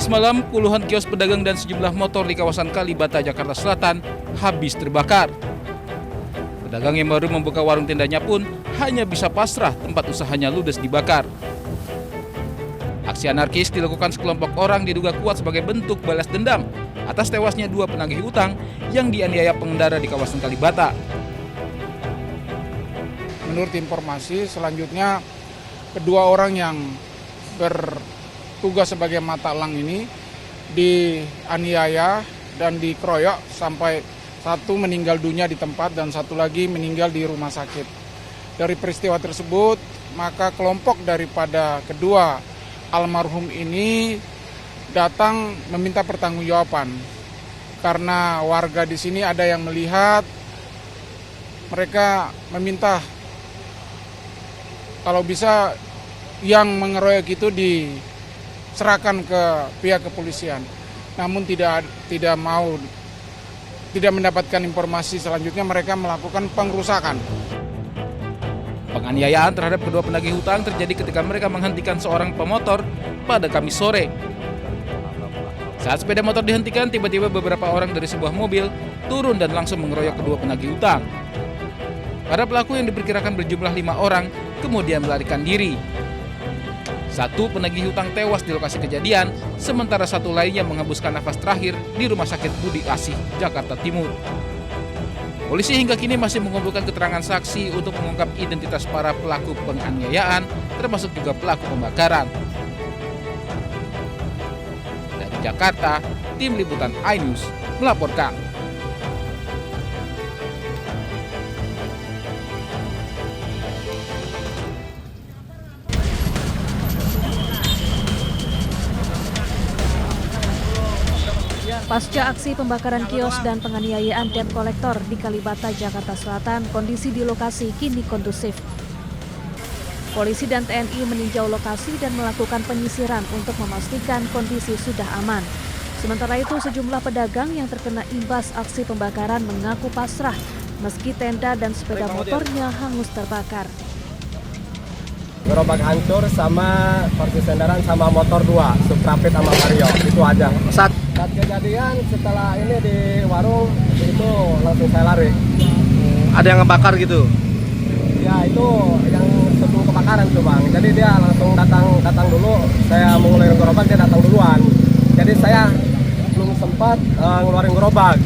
Kamis malam, puluhan kios pedagang dan sejumlah motor di kawasan Kalibata, Jakarta Selatan habis terbakar. Pedagang yang baru membuka warung tendanya pun hanya bisa pasrah tempat usahanya ludes dibakar. Aksi anarkis dilakukan sekelompok orang diduga kuat sebagai bentuk balas dendam atas tewasnya 2 penagih utang yang dianiaya pengendara di kawasan Kalibata. Menurut informasi selanjutnya, kedua orang yang bertugas sebagai mata elang ini dianiaya dan dikeroyok sampai satu meninggal dunia di tempat dan satu lagi meninggal di rumah sakit. Dari peristiwa tersebut, maka kelompok daripada kedua almarhum ini datang meminta pertanggungjawaban. Karena warga di sini ada yang melihat, mereka meminta kalau bisa yang mengeroyok itu diserahkan ke pihak kepolisian. Namun tidak mendapatkan informasi selanjutnya, mereka melakukan pengrusakan. Penganiayaan terhadap kedua penagih hutang terjadi ketika mereka menghentikan seorang pemotor pada Kamis sore. Saat sepeda motor dihentikan, tiba-tiba beberapa orang dari sebuah mobil turun dan langsung mengeroyok kedua penagih hutang. Para pelaku yang diperkirakan berjumlah 5 orang kemudian melarikan diri. Satu penagih hutang tewas di lokasi kejadian, sementara satu lainnya menghembuskan nafas terakhir di Rumah Sakit Budi Asih, Jakarta Timur. Polisi hingga kini masih mengumpulkan keterangan saksi untuk mengungkap identitas para pelaku penganiayaan, termasuk juga pelaku pembakaran. Dari Jakarta, Tim Liputan iNews melaporkan. Pasca aksi pembakaran kios dan penganiayaan debt kolektor di Kalibata, Jakarta Selatan, kondisi di lokasi kini kondusif. Polisi dan TNI meninjau lokasi dan melakukan penyisiran untuk memastikan kondisi sudah aman. Sementara itu, sejumlah pedagang yang terkena imbas aksi pembakaran mengaku pasrah meski tenda dan sepeda motornya hangus terbakar. Gerobak hancur sama kursi senderan sama motor 2, Suprapit sama Vario, itu aja. Saat kejadian setelah ini di warung itu langsung saya lari. Ada yang ngebakar gitu? Ya itu yang sebelum kebakaran tuh Bang. Jadi dia langsung datang dulu. Saya mau ngeluarin gerobak, dia datang duluan. Jadi saya belum sempat ngeluarin gerobak.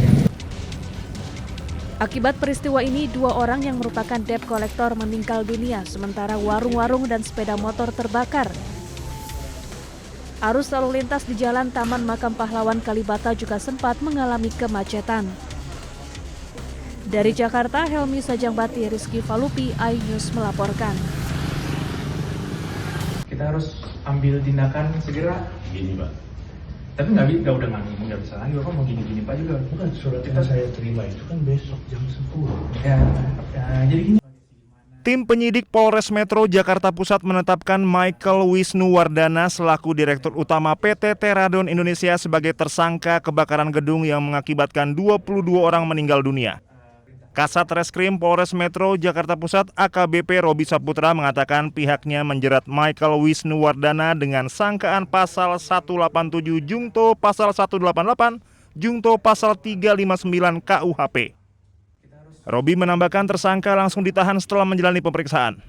Akibat peristiwa ini, 2 orang yang merupakan debt kolektor meninggal dunia, sementara warung-warung dan sepeda motor terbakar. Arus lalu lintas di Jalan Taman Makam Pahlawan Kalibata juga sempat mengalami kemacetan. Dari Jakarta, Helmi Sajangbati, Rizky Falupi, iNews melaporkan. Kita harus ambil tindakan segera. Gini Pak, tapi udah nggak bisa lagi, Bapak mau gini-gini Pak juga. Bukan, surat yang saya terima itu kan besok jam 10. Ya, jadi gini. Tim penyidik Polres Metro Jakarta Pusat menetapkan Michael Wisnuwardana selaku Direktur Utama PT Teradon Indonesia sebagai tersangka kebakaran gedung yang mengakibatkan 22 orang meninggal dunia. Kasat Reskrim Polres Metro Jakarta Pusat AKBP Robi Saputra mengatakan pihaknya menjerat Michael Wisnuwardana dengan sangkaan pasal 187 Jungto pasal 188 Jungto pasal 359 KUHP. Robi menambahkan tersangka langsung ditahan setelah menjalani pemeriksaan.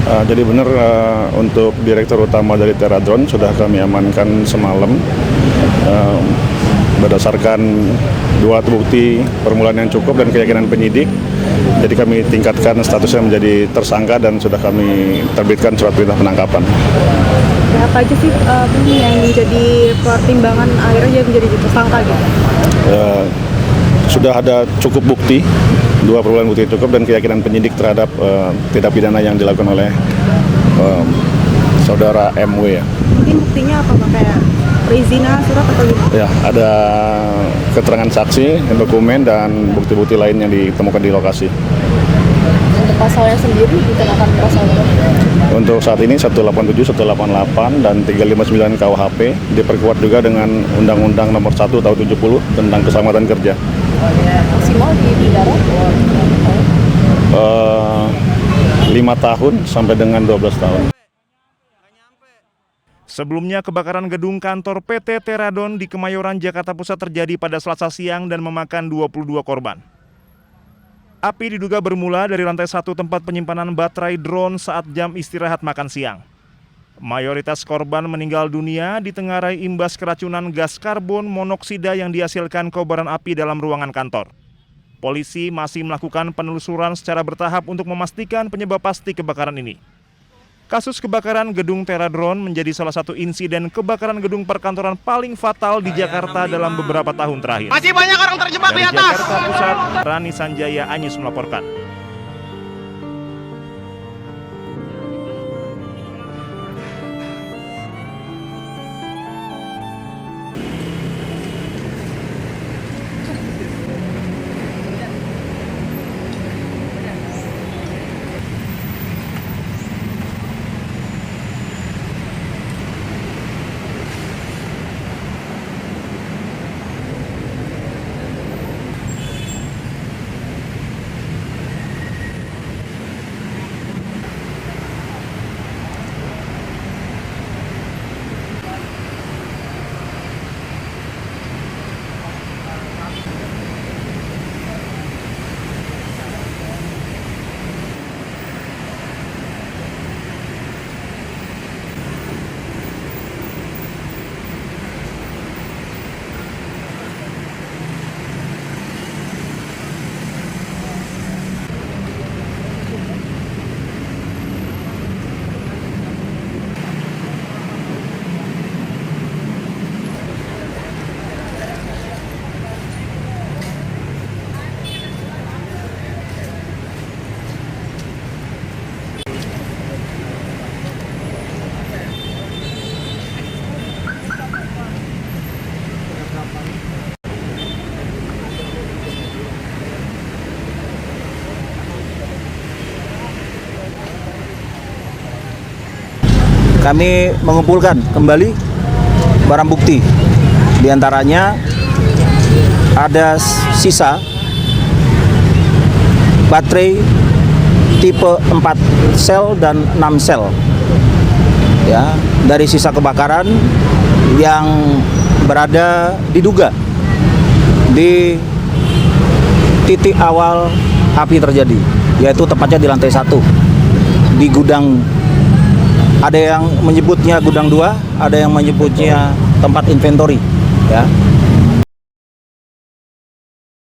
Jadi benar untuk Direktur Utama dari Teradon sudah kami amankan semalam berdasarkan 2 alat bukti permulaan yang cukup dan keyakinan penyidik. Jadi kami tingkatkan statusnya menjadi tersangka dan sudah kami terbitkan surat perintah penangkapan. Apa aja sih yang menjadi pertimbangan akhirnya menjadi tersangka gitu? Sudah ada cukup bukti, 2 permulaan bukti cukup dan keyakinan penyidik terhadap tindak pidana yang dilakukan oleh saudara MW ya. Mungkin buktinya apa Pak? Kayak perizinan, surat atau gitu? Ya, ada keterangan saksi, dokumen dan bukti-bukti lain yang ditemukan di lokasi. Untuk pasalnya sendiri dikenakan pasal berapa? Untuk saat ini 187, 188 dan 359 KUHP diperkuat juga dengan Undang-Undang Nomor 1 Tahun 70 tentang keselamatan kerja. Maksimal di penjara? 5 tahun sampai dengan 12 tahun. Sebelumnya, kebakaran gedung kantor PT Teradon di Kemayoran, Jakarta Pusat terjadi pada Selasa siang dan memakan 22 korban. Api diduga bermula dari lantai 1 tempat penyimpanan baterai drone saat jam istirahat makan siang. Mayoritas korban meninggal dunia ditengarai imbas keracunan gas karbon monoksida yang dihasilkan kobaran api dalam ruangan kantor. Polisi masih melakukan penelusuran secara bertahap untuk memastikan penyebab pasti kebakaran ini. Kasus kebakaran gedung Teradon menjadi salah satu insiden kebakaran gedung perkantoran paling fatal di Jakarta dalam beberapa tahun terakhir. Masih banyak orang terjebak di Dari atas. Jakarta Pusat, Rani Sanjaya Anyus melaporkan. Kami mengumpulkan kembali barang bukti. Di antaranya ada sisa baterai tipe 4 sel dan 6 sel. Ya, dari sisa kebakaran yang berada diduga di titik awal api terjadi, yaitu tepatnya di lantai 1 di gudang. Ada yang menyebutnya gudang 2, ada yang menyebutnya tempat inventory, ya.